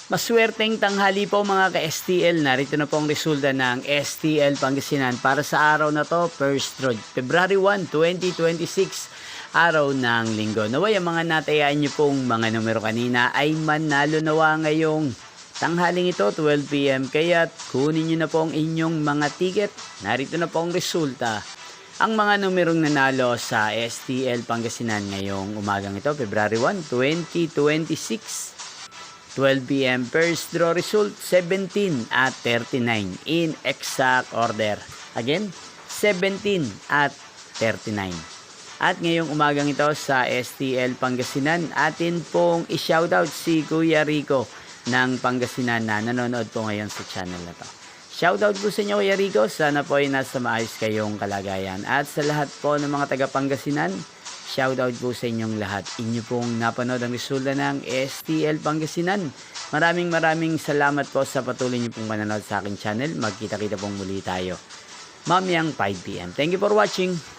Maswerteng tanghali po mga ka-STL. Narito na po ang resulta ng STL Pangasinan para sa araw na to, February 1, 2026, araw ng linggo. Naway ang mga natayaan nyo pong mga numero kanina ay manalo nawa ngayong tanghaling ito, 12 PM. Kaya kunin nyo na po ang inyong mga ticket. Narito na po ang resulta. Ang mga numerong nanalo sa STL Pangasinan ngayong umagang ito, February 1, 2026. 12 PM. First draw result, 17 at 39 in exact order. Again, 17 at 39. At ngayong umagang ito sa STL Pangasinan, atin pong i-shoutout si Kuya Rico ng Pangasinan na nanonood po ngayon sa channel na to. Shoutout po sa inyo Kuya Rico, sana po ay nasa maayos kayong kalagayan. At sa lahat po ng mga taga Pangasinan, shoutout po sa inyong lahat. Inyo pong napanood ang resulta ng STL Pangasinan. Maraming salamat po sa patuloy niyo pong manonood sa aking channel. Magkita-kita pong muli tayo mamayang 5 PM. Thank you for watching.